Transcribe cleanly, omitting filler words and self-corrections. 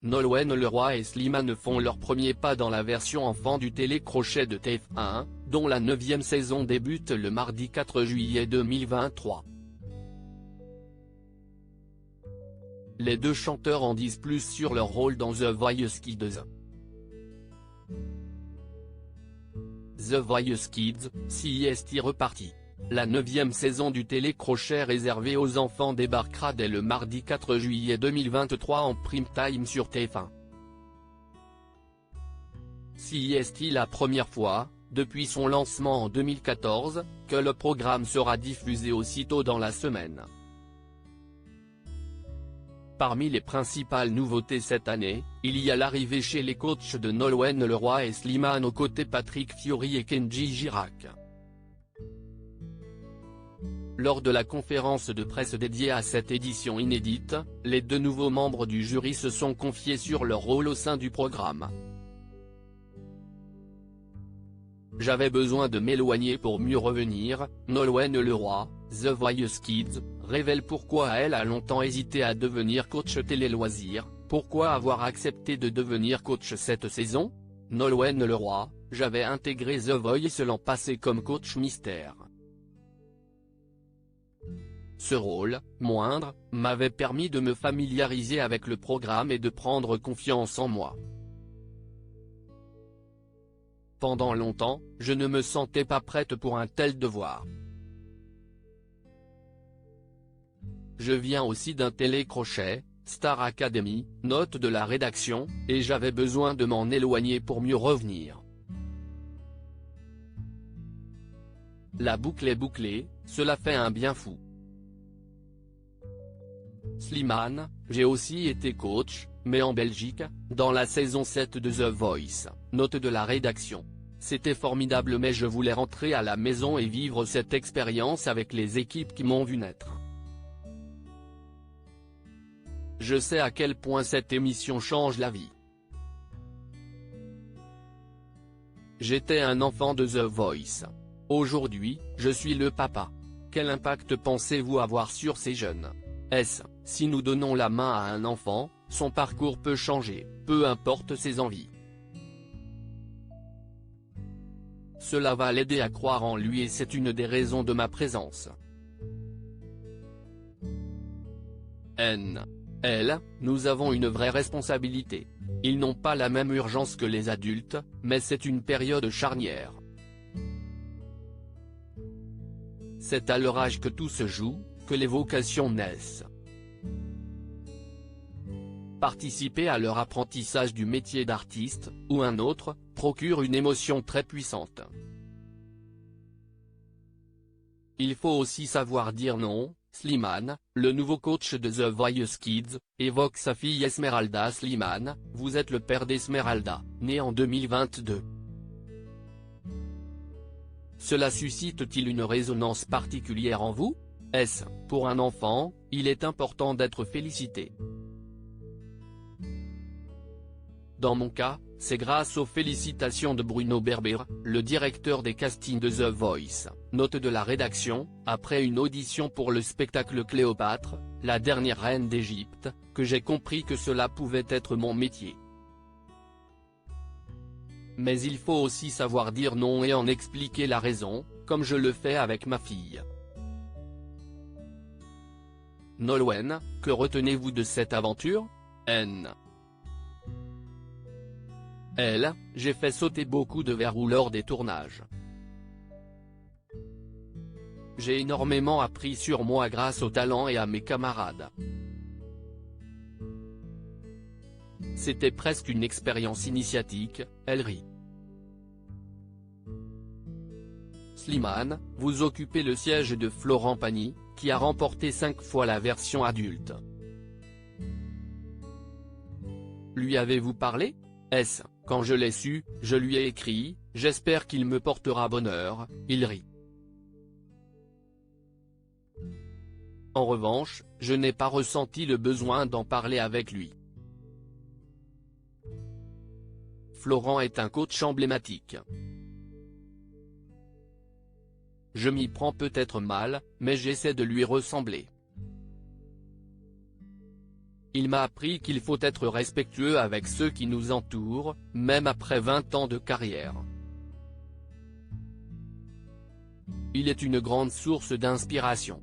Nolwenn Leroy et Slimane font leur premier pas dans la version enfant du télécrochet de TF1, dont la 9e saison débute le mardi 4 juillet 2023. Les deux chanteurs en disent plus sur leur rôle dans The Voice Kids. The Voice Kids, CIST reparti. La 9e saison du télécrochet réservée aux enfants débarquera dès le mardi 4 juillet 2023 en prime time sur TF1. CIST la première fois, depuis son lancement en 2014, que le programme sera diffusé aussitôt dans la semaine. Parmi les principales nouveautés cette année, il y a l'arrivée chez les coachs de Nolwenn Leroy et Slimane aux côtés Patrick Fiori et Kenji Girac. Lors de la conférence de presse dédiée à cette édition inédite, les deux nouveaux membres du jury se sont confiés sur leur rôle au sein du programme. J'avais besoin de m'éloigner pour mieux revenir, Nolwenn Leroy, The Voice Kids, révèle pourquoi elle a longtemps hésité à devenir coach télé-loisirs, pourquoi avoir accepté de devenir coach cette saison. Nolwenn Leroy, j'avais intégré The Voice l'an passé comme coach mystère. Ce rôle, moindre, m'avait permis de me familiariser avec le programme et de prendre confiance en moi. Pendant longtemps, je ne me sentais pas prête pour un tel devoir. Je viens aussi d'un télécrochet, Star Academy, note de la rédaction, et j'avais besoin de m'en éloigner pour mieux revenir. La boucle est bouclée, cela fait un bien fou. Slimane, j'ai aussi été coach, mais en Belgique, dans la saison 7 de The Voice, note de la rédaction. C'était formidable mais je voulais rentrer à la maison et vivre cette expérience avec les équipes qui m'ont vu naître. Je sais à quel point cette émission change la vie. J'étais un enfant de The Voice. Aujourd'hui, je suis le papa. Quel impact pensez-vous avoir sur ces jeunes? Si nous donnons la main à un enfant, son parcours peut changer, peu importe ses envies. Cela va l'aider à croire en lui et c'est une des raisons de ma présence. Nous avons une vraie responsabilité. Ils n'ont pas la même urgence que les adultes, mais c'est une période charnière. C'est à leur âge que tout se joue, que les vocations naissent. Participer à leur apprentissage du métier d'artiste, ou un autre, procure une émotion très puissante. Il faut aussi savoir dire non. Slimane, le nouveau coach de The Voice Kids, évoque sa fille Esmeralda Slimane, vous êtes le père d'Esmeralda, née en 2022. Cela suscite-t-il une résonance particulière en vous? Pour un enfant, il est important d'être félicité. Dans mon cas, c'est grâce aux félicitations de Bruno Berber, le directeur des castings de The Voice, note de la rédaction, après une audition pour le spectacle Cléopâtre, la dernière reine d'Égypte, que j'ai compris que cela pouvait être mon métier. Mais il faut aussi savoir dire non et en expliquer la raison, comme je le fais avec ma fille. Nolwenn, que retenez-vous de cette aventure? J'ai fait sauter beaucoup de verrous lors des tournages. J'ai énormément appris sur moi grâce au talent et à mes camarades. C'était presque une expérience initiatique, elle rit. Slimane, vous occupez le siège de Florent Pagny, qui a remporté 5 fois la version adulte. Lui avez-vous parlé? Quand je l'ai su, je lui ai écrit, j'espère qu'il me portera bonheur, il rit. En revanche, je n'ai pas ressenti le besoin d'en parler avec lui. Florent est un coach emblématique. Je m'y prends peut-être mal, mais j'essaie de lui ressembler. Il m'a appris qu'il faut être respectueux avec ceux qui nous entourent, même après 20 ans de carrière. Il est une grande source d'inspiration.